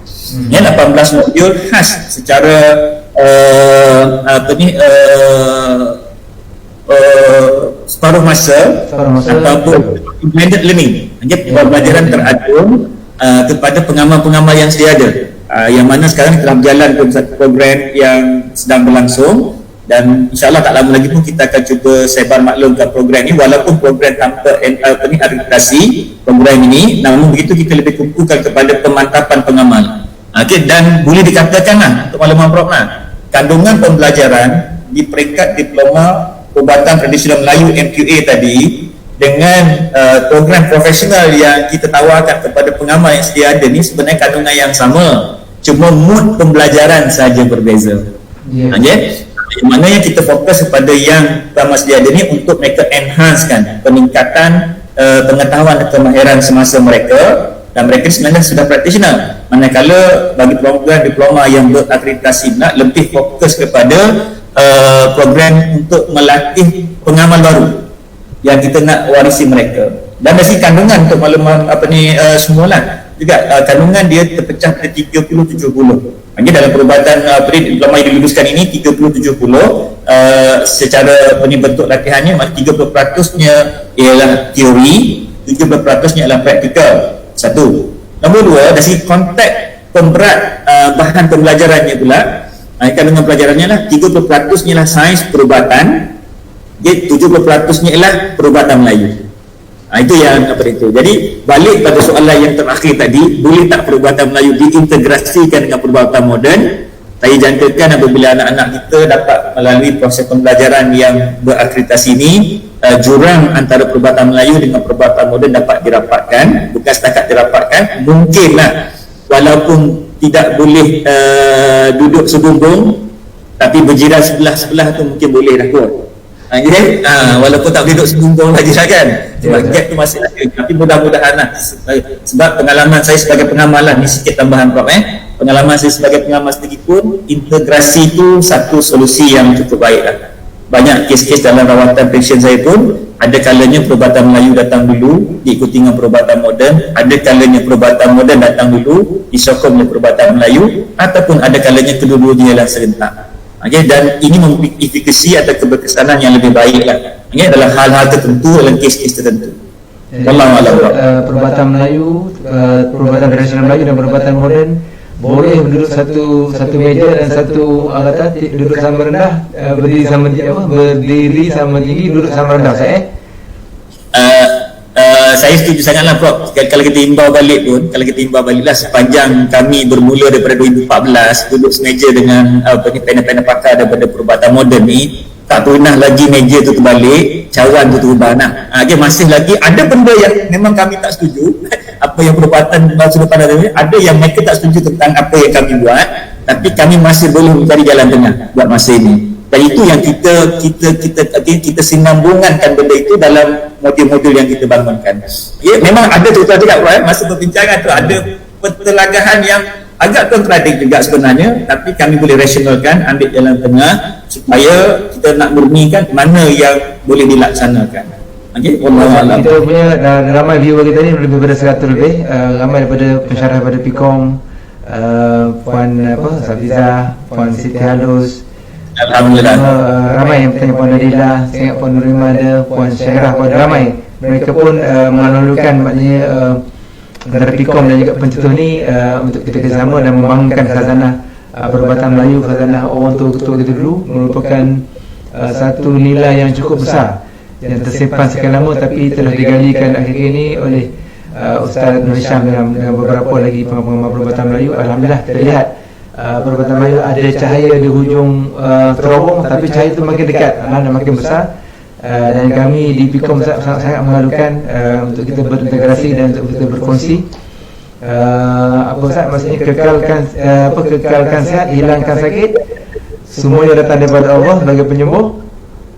18 modul khas secara separuh masa ataupun blended learning, pembelajaran teradum kepada pengamal-pengamal yang sedia ada, yang mana sekarang telah berjalan satu program yang sedang berlangsung, dan insyaAllah tak lama lagi pun kita akan cuba sebar maklumkan program ini, walaupun program tanpa akreditasi program ini, namun begitu kita lebih kukuhkan kepada pemantapan pengamal. Dan boleh dikatakanlah untuk makluman Prof, kandungan pembelajaran di peringkat Diploma Perubatan Tradisional Melayu MQA tadi dengan program profesional yang kita tawarkan kepada pengamal yang sedia ada ni sebenarnya kandungan yang sama, cuma mood pembelajaran saja berbeza. Mana yang kita fokus kepada yang pertama sedia ada ni untuk mereka enhancekan peningkatan pengetahuan dan kemahiran semasa mereka, dan mereka sebenarnya sudah practitioner. Manakala bagi program diploma yang berakreditasi lebih fokus kepada program untuk melatih pengamal baru yang kita nak warisi mereka. Dan dari kandungan untuk makluman semualah juga kandungan dia terpecah pada 30-70. Dalam perubatan diploma yang diluluskan ini 30-70, secara bentuk latihannya 30%-nya ialah teori, 70%-nya ialah praktikal. Satu. Nombor dua, dari segi konteks pemberat bahan pembelajarannya pula, kaitan dengan pelajarannya lah 30%-nya ialah sains perubatan, 70%-nya ialah perubatan Melayu. Itu yang apa itu. Jadi balik pada soalan yang terakhir tadi, boleh tak perubatan Melayu diintegrasikan dengan perubatan moden? Saya jangkakan apabila anak-anak kita dapat melalui proses pembelajaran yang berakreditasi ini, jurang antara perubatan Melayu dengan perubatan moden dapat dirapatkan. Bukan setakat dirapatkan, mungkinlah walaupun tidak boleh duduk sebumbung, tapi berjiran sebelah-sebelah tu mungkin boleh dah kot. Jadi walaupun tak duduk sebumbung lagi kan, sebab gap tu masih ada. Tapi mudah-mudahan lah, sebab pengalaman saya sebagai pengamal lah, ni sikit tambahan Prof, pengalaman saya sebagai pengamal sendiri pun, integrasi tu satu solusi yang cukup baik lah. Banyak kes-kes dalam rawatan pasien saya pun, ada kalanya perubatan Melayu datang dulu diikuti dengan perubatan moden, ada kalanya perubatan moden datang dulu disokong oleh perubatan Melayu, ataupun ada kalanya kedua-duanya ialah serentak. Dan ini memiliki efikasi atau keberkesanan yang lebih baik lah, dalam hal-hal tertentu, dalam kes-kes tertentu. Wallahualam. Perubatan Melayu, perubatan tradisional Melayu dan perubatan moden boleh duduk satu meja dan satu duduk sama rendah, berdiri sama tinggi, duduk sama rendah. Saya setuju sangatlah Prof. Kalau kita imbau balik pun, kalau kita imbau baliklah sepanjang kami bermula daripada 2014 duduk semeja dengan panel-panel pakar daripada perubatan moden ni, tak pernah lagi meja tu terbalik, cawan tu terubah. Masih lagi ada benda yang memang kami tak setuju apa yang perubatan sudut pandang tadi, ada yang mereka tak setuju tentang apa yang kami buat, tapi kami masih boleh mencari jalan tengah buat masa ini. Dan itu yang kita sinambungankan benda itu dalam model-model yang kita bangunkan. Memang ada tuan-tuan juga masa perbincangan tu ada pertelagahan yang agak kontradik juga sebenarnya, tapi kami boleh rasionalkan, ambil jalan tengah supaya kita nak murnikan mana yang boleh dilaksanakan. Kita punya ramai viewer kita ni lebih daripada 100 lebih, ramai daripada pensyarah daripada PIKOM, Puan Safiza, Puan Siti Halus, Alhamdulillah. Ramai yang bertanya, Puan Nadila, saya ingat Puan Nurima ada, Puan Syairah, Puan ramai. Mereka pun mengalukan maknanya antara PIKOM dan juga pencetus ni untuk kita kerjasama dan membangunkan khazanah perubatan Melayu, khazanah orang tua-tua kita dulu, merupakan satu nilai yang cukup besar yang tersimpan sekian lama tapi telah digalikan akhir-akhir ini oleh Ustaz Nur Hisham dengan beberapa lagi pengamal perubatan Melayu. Alhamdulillah kita lihat perubatan Melayu ada cahaya di hujung terowong, tapi cahaya itu makin dekat dan makin besar. Dan kami di PIKOM sangat mengalukan untuk kita berintegrasi dan untuk kita berkongsi. Ustaz, maksudnya kekalkan sihat, hilangkan sakit, semuanya datang daripada Allah sebagai penyembuh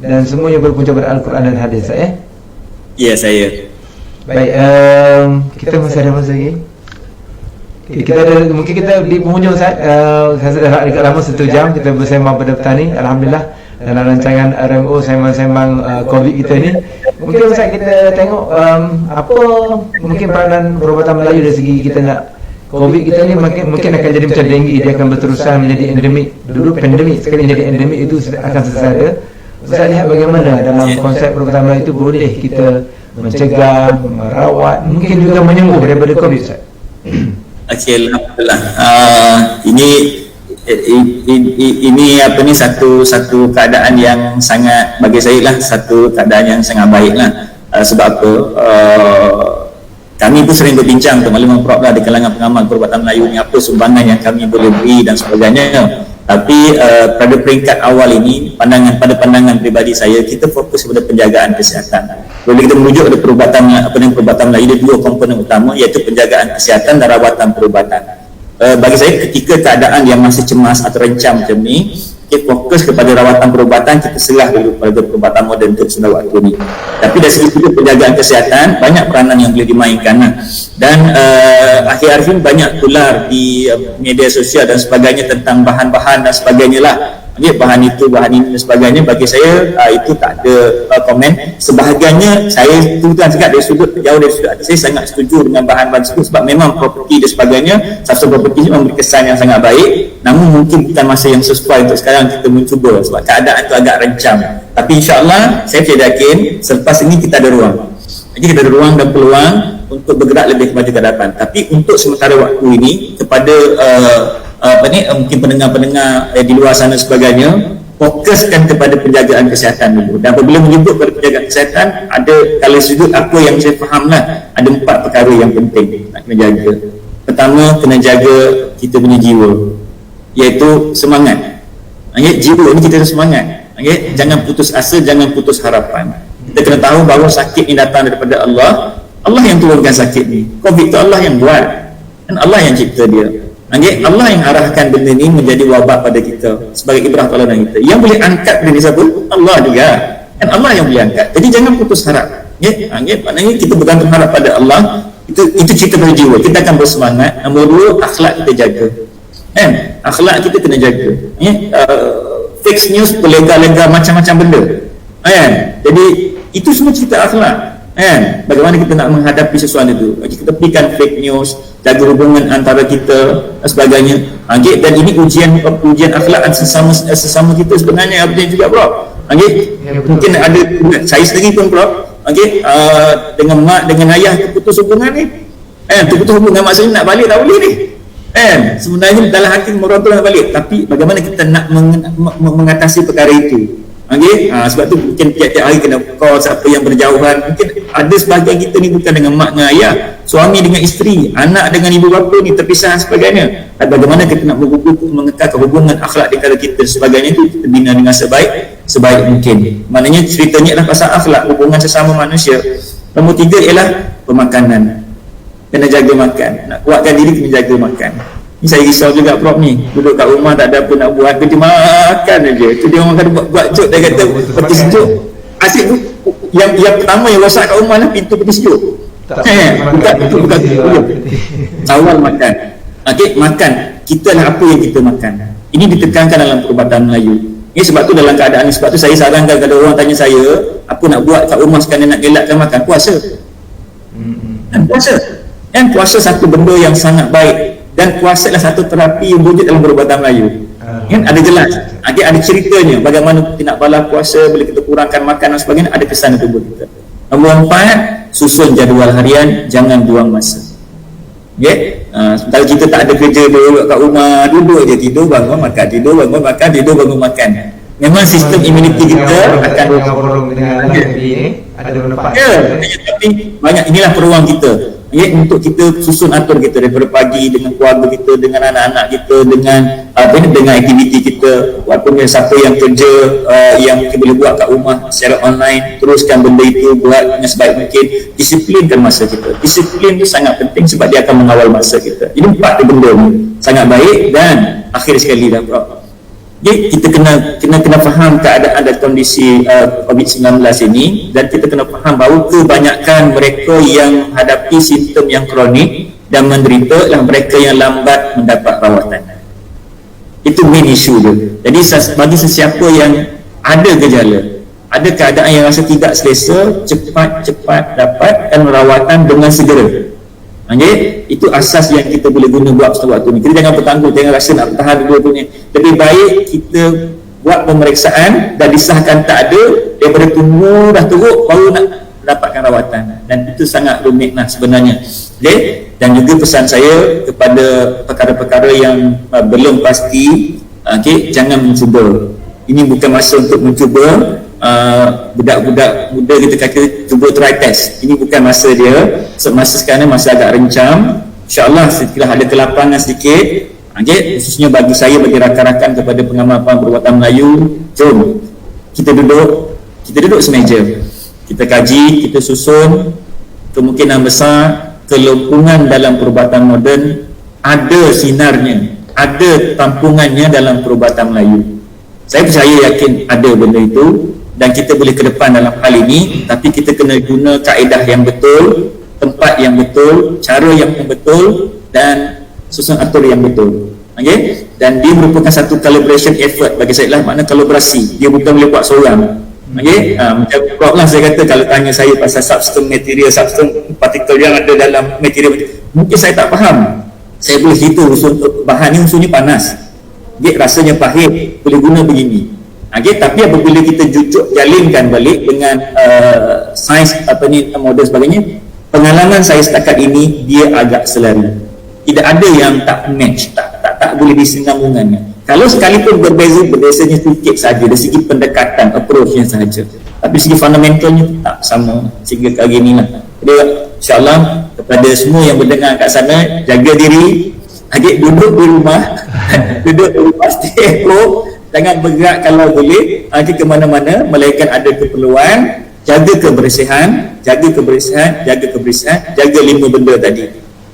dan semuanya berpunca pada Al-Quran dan hadis. Ya, saya. Baik, kita masih ada masa lagi. Kita ada, mungkin kita di penghujung Ustaz, saya dah agak lama 1 jam kita bersembang pada petani. Alhamdulillah dalam rancangan RMO sembang-sembang COVID kita ni, mungkin Ustaz kita tengok apa mungkin peranan perubatan Melayu dari segi kita nak COVID kita ni mungkin akan jadi macam denggi, dia akan berterusan menjadi endemik. Dulu pandemik, sekali jadi endemik itu akan selesai. Ustaz lihat bagaimana dalam konsep perubatan Melayu itu boleh kita mencegah, merawat, mungkin juga menyembuh daripada COVID, Ustaz? Okey, alhamdulillah. Ini apa ni satu keadaan yang sangat, bagi saya lah satu keadaan yang sangat baik lah. Sebab apa? Kami pun sering berbincang makluman Prof lah di kalangan pengamal perubatan Melayu ni, apa sumbangan yang kami boleh beri dan sebagainya. Tapi pada peringkat awal ini, pandangan pribadi saya, kita fokus pada penjagaan kesihatan. Bila kita merujuk pada perubatan Melayu, ada 2 komponen utama, iaitu penjagaan kesihatan dan rawatan perubatan. Bagi saya, ketika keadaan yang masih cemas atau rencam macam ni, kita fokus kepada rawatan perubatan, kita serah dulu pada perubatan moden untuk sementara waktu ni. Tapi dari segi penjagaan kesihatan, banyak peranan yang boleh dimainkan dan akhir-akhir ini banyak tular di media sosial dan sebagainya tentang bahan-bahan dan sebagainya lah Okay, bahan itu, bahan ini dan sebagainya, bagi saya itu tak ada komen. Sebahagiannya saya tuan cakap dari sudut jauh dari sudut saya sangat setuju dengan bahan-bahan tersebut, sebab memang properti dan sebagainya, satu properti memberi kesan yang sangat baik, namun mungkin bukan masa yang sesuai untuk sekarang kita mencuba sebab keadaan itu agak rencam. Tapi insyaAllah saya percaya yakin selepas ini kita ada ruang. Jadi kita ada ruang dan peluang untuk bergerak lebih maju ke hadapan. Tapi untuk sementara waktu ini kepada mungkin pendengar-pendengar di luar sana sebagainya, fokuskan kepada penjagaan kesihatan dulu. Dan apabila menyebut kepada penjagaan kesihatan, ada kalau sudut apa yang saya fahamlah, ada 4 perkara yang penting nak kena jaga. Pertama, kena jaga kita punya jiwa, iaitu semangat. Jiwa ni kita semangat. Jangan putus asa, jangan putus harapan. Kita kena tahu bahawa sakit ni datang daripada Allah. Allah yang turunkan sakit ni. COVID tu Allah yang buat, dan Allah yang cipta dia. Allah yang arahkan benda ni menjadi wabak pada kita sebagai ibrah toladan kita. Yang boleh angkat benda ni siapa? Allah juga. Dan Allah yang boleh angkat. Jadi jangan putus harap. Maknanya kita bergantung harap pada Allah. Itu cerita pada jiwa. Kita akan bersemangat. Nombor 2, akhlak kita jaga. Akhlak kita kena jaga. Fake news, pelega-lega macam-macam benda. Jadi itu semua cerita akhlak. Bagaimana kita nak menghadapi sesuatu itu. Kita tepikan fake news, jaga hubungan antara kita dan sebagainya. Dan ini ujian akhlak sesama kita sebenarnya apa juga, bro. Mungkin ada saya sendiri pun, bro. Dengan mak, dengan ayah terputus hubungan ni. Terputus hubungan maksudnya nak balik tak boleh ni. Sebenarnya dalam hati merontok nak balik, tapi bagaimana kita nak mengatasi perkara itu. Sebab tu mungkin tiap-tiap hari kena call siapa yang berjauhan. Mungkin ada sebahagian kita ni bukan dengan mak dengan ayah, suami dengan isteri, anak dengan ibu bapa ni terpisah sebagainya. Dan bagaimana kita nak mengekalkan hubungan akhlak di antara kita sebagainya itu kita bina dengan sebaik mungkin. Maknanya ceritanya adalah pasal akhlak, hubungan sesama manusia. Nombor 3 ialah pemakanan. Kena jaga makan. Nak kuatkan diri kena jaga makan. Ni saya risau juga, Prof, ni duduk kat rumah tak ada apa nak buat, kerja makan aja. Tu dia orang kata buat joke, dia kata peti sejuk. Asyik tu yang pertama yang rosak kat rumah lah pintu peti sejuk. Bukan awal makan. Makan kita lah apa yang kita makan. Ini ditekankan dalam perubatan Melayu. Sebab tu dalam keadaan ni, sebab tu saya sarankan kalau orang tanya saya apa nak buat kat rumah sekarang nak elakkan makan, puasa. Puasa satu benda yang sangat baik. Dan puasa adalah satu terapi yang wujud dalam perubatan Melayu. Ada jelas. Ada ceritanya bagaimana kita nak balas puasa bila kita kurangkan makan dan sebagainya, ada kesan tubuh kita. Nombor 4, susun jadual harian, jangan buang masa. Sementara kita tak ada kerja, duduk kat rumah, duduk je, tidur bangun makan, tidur bangun makan, tidur bangun makan. Memang sistem imuniti kita akan ada manfaat. Tapi banyak, inilah peluang kita. Untuk kita susun atur kita daripada pagi dengan keluarga kita, dengan anak-anak kita, dengan aktiviti kita. Walaupun siapa yang kerja yang kita boleh buat kat rumah secara online, teruskan benda itu, buat dengan sebaik mungkin. Disiplinkan masa kita. Disiplin itu sangat penting sebab dia akan mengawal masa kita. Ini 4 benda ni sangat baik. Dan akhir sekali dah, Prof, kita kena faham keadaan dan kondisi COVID-19 ini, dan kita kena faham bahawa kebanyakan mereka yang menghadapi simptom yang kronik dan menderita adalah mereka yang lambat mendapat rawatan. Itu main issue dia. Jadi bagi sesiapa yang ada gejala, ada keadaan yang rasa tidak selesa, cepat dapatkan rawatan dengan segera. Itu asas yang kita boleh guna buat waktu ni. Kita jangan bertangguh, jangan rasa nak bertahan dua punya. Lebih baik kita buat pemeriksaan dan disahkan tak ada, daripada tunggu dah teruk baru nak dapatkan rawatan. Dan itu sangat rumit sebenarnya. Dan juga pesan saya kepada perkara-perkara yang belum pasti, jangan mencuba. Ini bukan masa untuk mencuba. Budak-budak muda kita kata cuba try test. Ini bukan masa dia. Masa sekarang masa agak rencam. InsyaAllah setelah ada kelapangan sedikit, khususnya bagi saya, bagi rakan-rakan kepada pengamal perubatan Melayu, jom kita duduk semeja, kita kaji, kita susun. Kemungkinan besar kelumpuhan dalam perubatan moden ada sinarnya, ada tampungannya dalam perubatan Melayu. Saya percaya, yakin ada benda itu. Dan kita boleh ke depan dalam hal ini, tapi kita kena guna kaedah yang betul, tempat yang betul, cara yang betul, dan susun atur yang betul. dan dia merupakan satu calibration effort bagi saya lah, makna kalibrasi, dia bukan boleh buat seorang. Okay? Macam Prof lah saya kata, kalau tanya saya pasal substance material, substance partikel yang ada dalam material, mungkin saya tak faham. Saya boleh cerita bahan ni unsurnya panas, okay, rasanya pahit, boleh guna begini. Okay, tapi apabila kita jalinkan balik dengan sains model sebagainya, pengalaman saya setakat ini dia agak selari. Tidak ada yang tak match, tak boleh disambungannya. Kalau sekalipun berbezanya sedikit saja dari segi pendekatan, approachnya sahaja, tapi segi fundamentalnya tak sama sehingga kali ini lah. Jadi insyaAllah kepada semua yang mendengar kat sana, jaga diri, duduk di rumah stay home, jangan bergerak kalau boleh, ke mana-mana melainkan ada keperluan. Jaga kebersihan, jaga 5 benda tadi.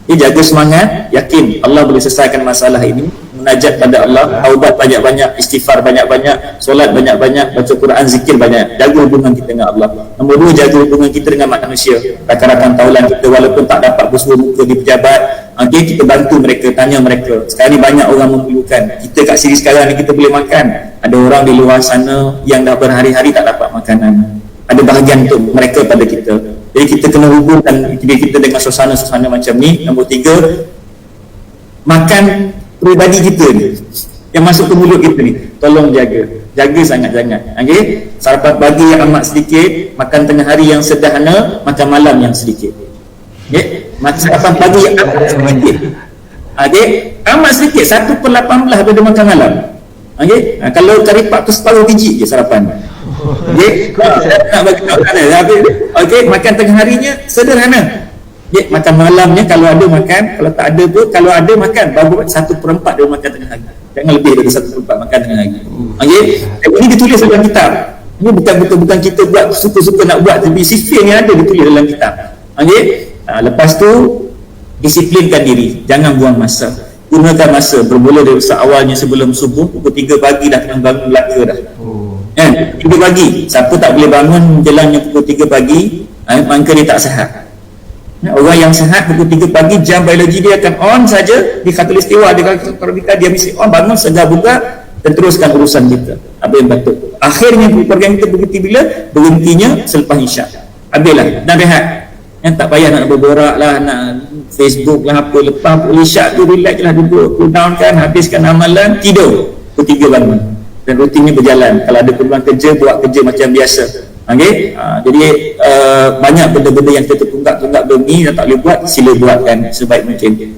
Jaga semangat, yakin Allah boleh selesaikan masalah ini. Munajat pada Allah, taubat banyak-banyak, istighfar banyak-banyak, solat banyak-banyak, baca Quran, zikir banyak. Jaga hubungan kita dengan Allah. Nombor 2, jaga hubungan kita dengan manusia, rakan-rakan taulan kita, walaupun tak dapat bersua muka di pejabat, kita bantu mereka, tanya mereka. Sekarang ni banyak orang memerlukan. Kita kat sini sekarang ni kita boleh makan, ada orang di luar sana yang dah berhari-hari tak dapat makanan. Ada bahagian untuk mereka pada kita. Jadi kita kena hubungkan diri kita dengan suasana-suasana macam ni. Nombor 3, makan peribadi kita ni yang masuk ke mulut kita ni, tolong jaga sangat-sangat. Okay? Sarapan pagi yang amat sedikit, makan tengah hari yang sederhana, makan malam yang sedikit. Okay? Sarapan pagi yang amat sedikit, amat sedikit, 1/18 daripada makan malam. Okay? Kalau karipak tu separuh biji je sarapan. Nak bagi makan tengah harinya sederhana. Makan malamnya kalau ada makan, kalau tak ada pun, kalau ada makan baru 1/4 dia makan tengah hari. Jangan lebih dari 1/4 makan tengah hari. Ini ditulis dalam kitab. Ini bukan kita buat suka-suka nak buat, tapi sifat yang ada ditulis dalam kitab. Lepas tu disiplinkan diri, jangan buang masa. Gunakan masa, bermula dari awalnya sebelum subuh, pukul 3 pagi dah kena bangun Melaka dah. 3 pagi, siapa tak boleh bangun jelasnya pukul 3 pagi, maka dia tak sihat. Orang yang sihat pukul 3 pagi, jam biologi dia akan on saja di khatulistiwa, di khatulistiwa dia mesti on, bangun segar buka dan teruskan urusan kita apa yang betul. Akhirnya program kita berhentinya selepas isyak, habislah dan rehat. Tak payah nak berborak lah, nak Facebook lah apa, lepas isyak tu relax lah, duduk cool down kan, habiskan amalan, tidur, pukul 3 bangun dan rutinnya berjalan. Kalau ada peluang kerja, buat kerja macam biasa. Jadi banyak benda-benda yang kita tunggak begini dan tak boleh buat, sila buatkan sebaik mungkin.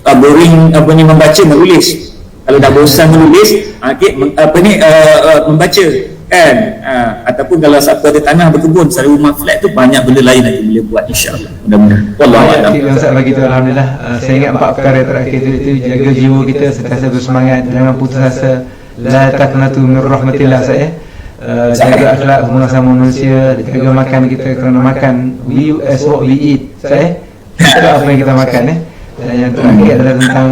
Boring membaca, menulis. Kalau dah bosan menulis, membaca kan. Ataupun kalau siapa ada tanah berkebun, selalu rumah flat tu, banyak benda lain lagi boleh buat, insya-Allah. Mudah-mudahan. Wallahualam. Ustaz bagi tu, alhamdulillah. Saya ingat 4 perkara terakhir itu jaga jiwa kita, sentiasa bersemangat, jangan putus asa. La taqnatu min rahmatillah, saya. Jaga akhlak hubungan sama manusia, jaga makan kita, kerana makan we as what we eat, saya kita apa yang kita makan. Dan yang terakhir adalah tentang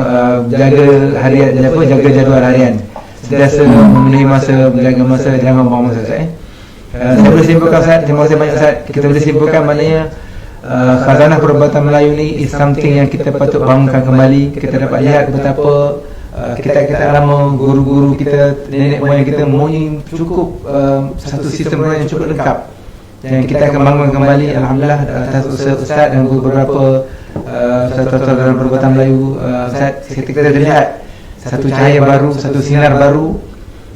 jaga harian, jaga jadual harian, sentiasa memenuhi masa, menjaga masa, jangan buang masa. Saya boleh simpulkan, Ustaz, terima kasih banyak, Ustaz. Kita boleh simpulkan maknanya khazanah perubatan Melayu ni is something yang kita patut bangunkan kembali. Kita dapat lihat betapa kita lama guru-guru kita, nenek moyang kita mempunyai cukup satu sistem yang cukup lengkap, dan kita akan bangun kembali, alhamdulillah, atas usaha Ustaz dan beberapa tuan-tuan dalam perubatan Melayu. Ustaz, kita lihat satu cahaya baru, satu sinar baru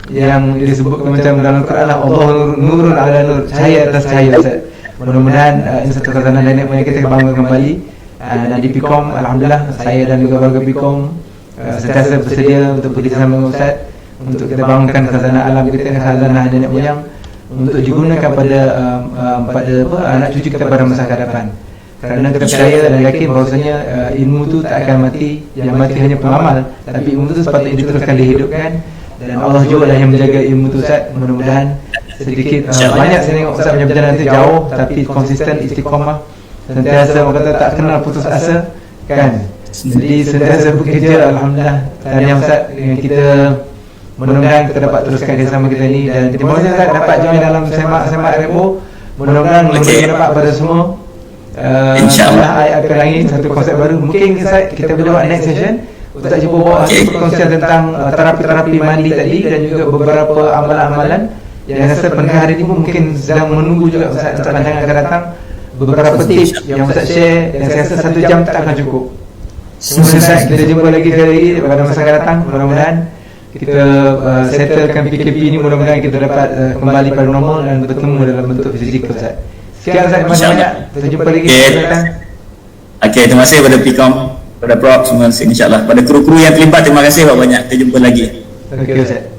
yang disebutkan macam dalam Quran, Allah nurun ala nur, cahaya atas cahaya, Ustaz. Mudah-mudahan ini satu khazanah nenek moyang kita bangun kembali. Dan di PIKOM, alhamdulillah, saya dan juga warga PIKOM sentiasa bersedia untuk bekerjasama dengan Ustaz untuk kita bangunkan khazanah alam kita, khazanah nenek moyang, untuk digunakan pada anak cucu kita pada masa hadapan. Kerana kita percaya dan yakin bahawasanya ilmu tu tak akan mati, yang mati hanya pengamal, tapi ilmu tu sepatutnya diteruskan, dihidupkan, dan Allah juga lah yang menjaga ilmu tu, Ustaz. Mudah-mudahan sedikit banyak saya tengok Ustaz punya perjalanan tu jauh, tapi konsisten, istiqamah, sentiasa orang kata tak kenal putus asa kan. Jadi sentiasa bekerja, alhamdulillah. Dan yang Ustaz, kita mudah-mudahan kita dapat teruskan kerjasama kita ni, dan terima kasih Ustaz dapat join dalam semak Rebo. Mudah-mudahan dapat pada semua. InsyaAllah I akan lagi satu konsep baru. Mungkin Ustaz kita boleh buat next session Ustaz cuba bawa hasil perkongsian tentang terapi-terapi mandi tadi dan juga beberapa amalan-amalan yang rasa pendengar hari ini pun mungkin sedang menunggu juga Ustaz untuk pandangan akan datang. Beberapa tips yang Ustaz share yang saya rasa 1 jam tak akan cukup. Terima kasih Ustaz, kita jumpa lagi sekali lagi pada masa akan datang. Mudah-mudahan kita settlekan PKP ini, mudah-mudahan kita dapat kembali pada normal dan bertemu dalam bentuk fizikal Ustaz. Sekian Ustaz, terima kasih banyak. Kita jumpa lagi. Okey, terima kasih pada Pikom, pada Prof semua, insyaAllah pada kru-kru yang terlibat, terima kasih banyak. Kita jumpa lagi. Okey Ustaz.